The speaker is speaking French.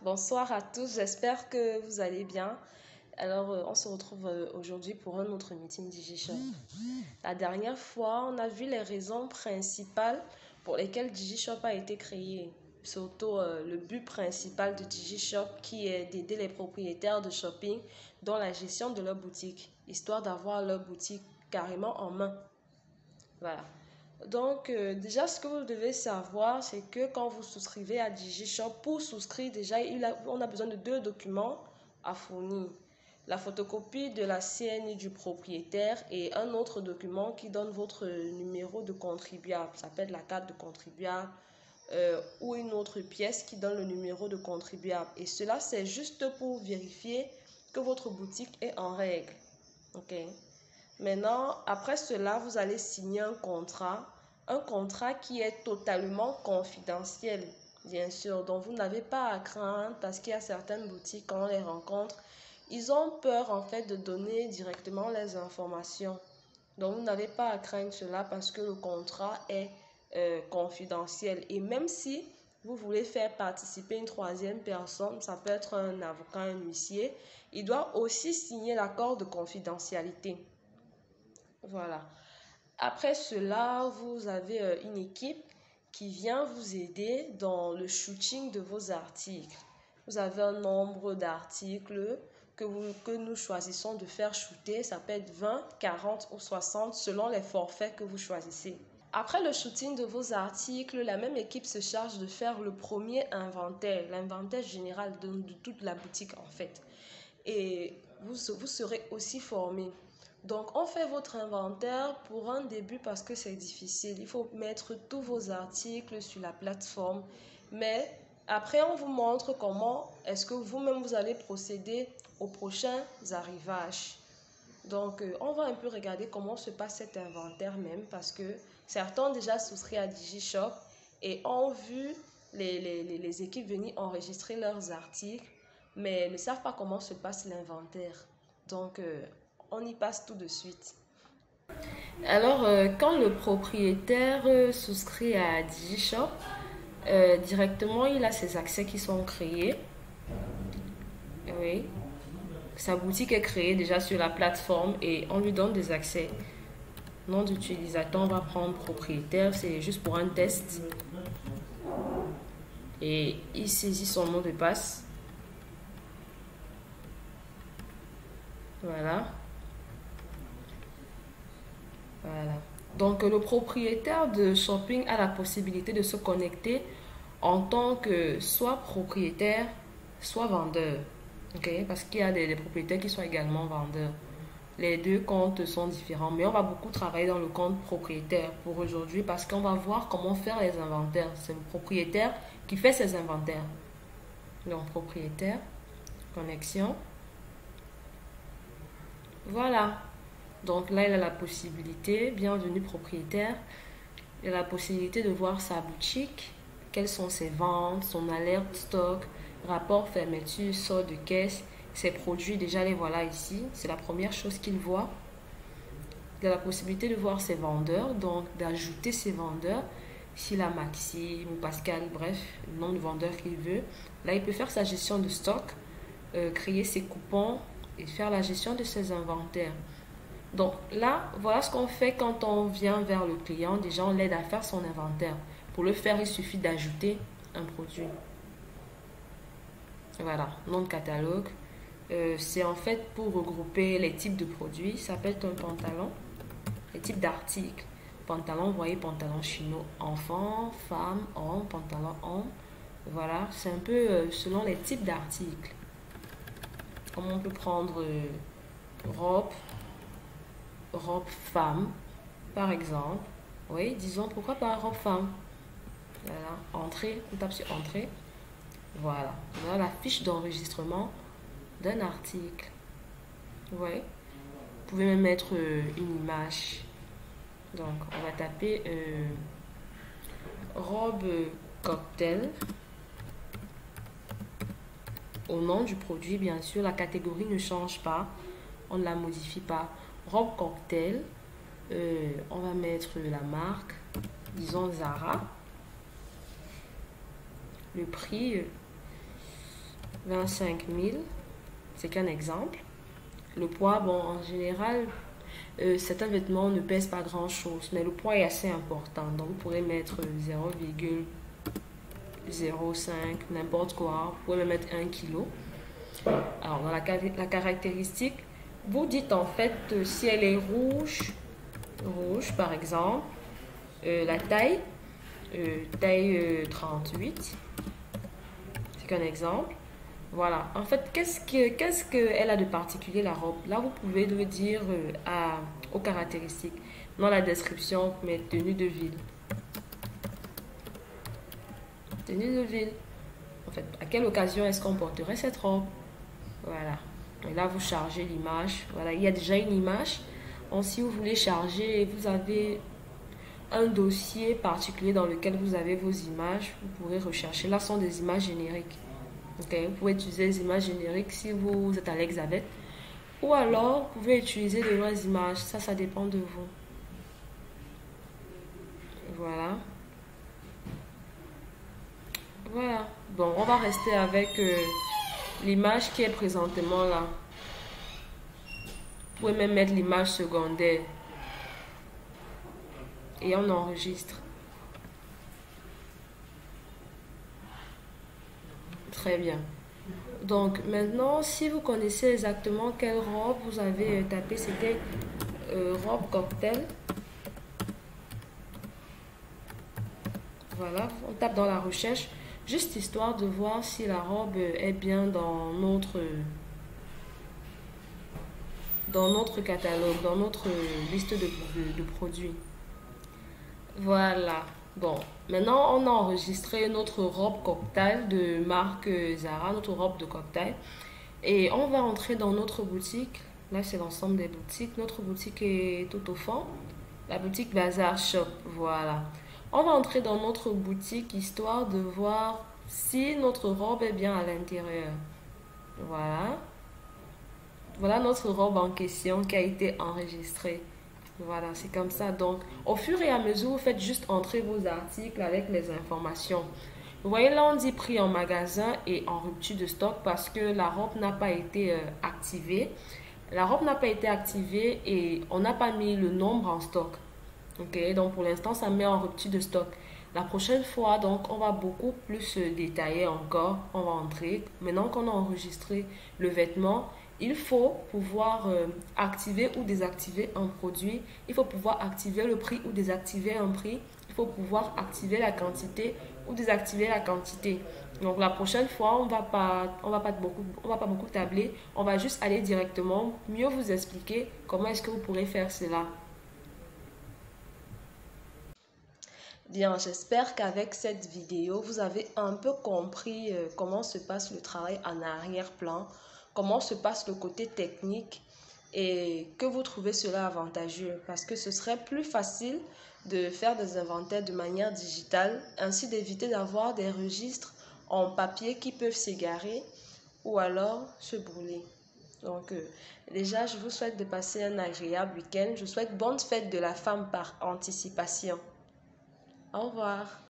Bonsoir à tous, j'espère que vous allez bien. Alors, on se retrouve aujourd'hui pour un autre meeting DigiShop. La dernière fois, on a vu les raisons principales pour lesquelles DigiShop a été créé. Surtout le but principal de DigiShop qui est d'aider les propriétaires de shopping dans la gestion de leur boutique, histoire d'avoir leur boutique carrément en main. Voilà. Donc, déjà, ce que vous devez savoir, c'est que quand vous souscrivez à DigiShop, pour souscrire, déjà, on a besoin de deux documents à fournir. La photocopie de la CNI du propriétaire et un autre document qui donne votre numéro de contribuable. Ça s'appelle la carte de contribuable ou une autre pièce qui donne le numéro de contribuable. Et cela, c'est juste pour vérifier que votre boutique est en règle. OK? Maintenant, après cela, vous allez signer un contrat qui est totalement confidentiel, bien sûr. Donc, vous n'avez pas à craindre parce qu'il y a certaines boutiques, quand on les rencontre, ils ont peur en fait de donner directement les informations. Donc, vous n'avez pas à craindre cela parce que le contrat est confidentiel. Et même si vous voulez faire participer une troisième personne, ça peut être un avocat, un huissier, il doit aussi signer l'accord de confidentialité. Voilà. Après cela, vous avez une équipe qui vient vous aider dans le shooting de vos articles. Vous avez un nombre d'articles que nous choisissons de faire shooter. Ça peut être 20, 40 ou 60 selon les forfaits que vous choisissez. Après le shooting de vos articles, la même équipe se charge de faire le premier inventaire, l'inventaire général de toute la boutique en fait. Et vous serez aussi formé. Donc, on fait votre inventaire pour un début parce que c'est difficile. Il faut mettre tous vos articles sur la plateforme. Mais après, on vous montre comment est-ce que vous-même vous allez procéder aux prochains arrivages. Donc, on va un peu regarder comment se passe cet inventaire même parce que certains ont déjà souscrit à DigiShop et ont vu les équipes venir enregistrer leurs articles, mais ne savent pas comment se passe l'inventaire. Donc, on y passe tout de suite. Alors, quand le propriétaire souscrit à DigiShop, directement, il a ses accès qui sont créés. Oui. Sa boutique est créée déjà sur la plateforme et on lui donne des accès. Nom d'utilisateur, on va prendre propriétaire, c'est juste pour un test. Et il saisit son mot de passe. Voilà. Voilà. Donc, le propriétaire de shopping a la possibilité de se connecter en tant que soit propriétaire, soit vendeur. Okay? Parce qu'il y a des propriétaires qui sont également vendeurs. Les deux comptes sont différents, mais on va beaucoup travailler dans le compte propriétaire pour aujourd'hui parce qu'on va voir comment faire les inventaires. C'est le propriétaire qui fait ses inventaires. Donc, propriétaire, connexion. Voilà. Donc là, il a la possibilité, bienvenue propriétaire, il a la possibilité de voir sa boutique, quelles sont ses ventes, son alerte stock, rapport fermeture, sort de caisse, ses produits, déjà les voilà ici, c'est la première chose qu'il voit. Il a la possibilité de voir ses vendeurs, donc d'ajouter ses vendeurs, s'il a Maxime ou Pascal, bref, le nom de vendeur qu'il veut. Là, il peut faire sa gestion de stock, créer ses coupons et faire la gestion de ses inventaires. Donc là, voilà ce qu'on fait quand on vient vers le client. Déjà, on l'aide à faire son inventaire. Pour le faire, il suffit d'ajouter un produit. Voilà, nom de catalogue. C'est en fait pour regrouper les types de produits. Ça peut être un pantalon, les types d'articles. Pantalon, vous voyez, pantalon chino enfant, femme, homme, pantalon homme. Voilà, c'est un peu selon les types d'articles. Comme on peut prendre robe femme, par exemple. Oui, disons, pourquoi pas robe femme. Voilà, entrée, on tape sur entrée. Voilà, voilà la fiche d'enregistrement d'un article. Oui, vous pouvez même mettre une image. Donc, on va taper robe cocktail. Au nom du produit, bien sûr, la catégorie ne change pas. On ne la modifie pas. Robe cocktail, on va mettre la marque, disons Zara. Le prix, 25 000. C'est qu'un exemple. Le poids, bon, en général, certains vêtements ne pèsent pas grand-chose, mais le poids est assez important. Donc, vous pourrez mettre 0,05, n'importe quoi. Vous pouvez même mettre 1 kg. Alors, dans la caractéristique, vous dites en fait si elle est rouge par exemple, la taille, taille 38, c'est qu'un exemple. Voilà, en fait, qu'est-ce qu'elle a de particulier la robe? Là, vous pouvez le dire aux caractéristiques. Dans la description, mais tenue de ville. Tenue de ville. En fait, à quelle occasion est-ce qu'on porterait cette robe? Voilà. Et là, vous chargez l'image. Voilà, il y a déjà une image. Donc, si vous voulez charger, vous avez un dossier particulier dans lequel vous avez vos images. Vous pourrez rechercher. Là, ce sont des images génériques. Okay. Vous pouvez utiliser les images génériques si vous êtes à l'aise avec. Ou alors, vous pouvez utiliser de vraies images. Ça dépend de vous. Voilà. Voilà. Bon, on va rester avec l'image qui est présentement là. Vous pouvez même mettre l'image secondaire. Et on enregistre. Très bien. Donc maintenant, si vous connaissez exactement quelle robe vous avez tapé, c'était robe cocktail. Voilà, on tape dans la recherche, juste histoire de voir si la robe est bien dans notre catalogue, dans notre liste de produits. Voilà. Bon, maintenant on a enregistré notre robe cocktail de marque Zara, notre robe de cocktail. Et on va entrer dans notre boutique. Là, c'est l'ensemble des boutiques. Notre boutique est tout au fond. La boutique Bazar Shop, voilà. On va entrer dans notre boutique histoire de voir si notre robe est bien à l'intérieur. Voilà. Voilà notre robe en question qui a été enregistrée. Voilà, c'est comme ça. Donc, au fur et à mesure, vous faites juste entrer vos articles avec les informations. Vous voyez, là, on dit prix en magasin et en rupture de stock parce que la robe n'a pas été activée. La robe n'a pas été activée et on n'a pas mis le nombre en stock. Ok, donc pour l'instant, ça met en rupture de stock. La prochaine fois, donc, on va beaucoup plus détailler encore. On va entrer. Maintenant qu'on a enregistré le vêtement, il faut pouvoir activer ou désactiver un produit. Il faut pouvoir activer le prix ou désactiver un prix. Il faut pouvoir activer la quantité ou désactiver la quantité. Donc la prochaine fois, on va pas beaucoup tabler. On va juste aller directement, mieux vous expliquer comment est-ce que vous pourrez faire cela. Bien, j'espère qu'avec cette vidéo, vous avez un peu compris comment se passe le travail en arrière-plan, comment se passe le côté technique et que vous trouvez cela avantageux parce que ce serait plus facile de faire des inventaires de manière digitale, ainsi d'éviter d'avoir des registres en papier qui peuvent s'égarer ou alors se brûler. Donc, déjà, je vous souhaite de passer un agréable week-end. Je vous souhaite bonne fête de la femme par anticipation. Au revoir.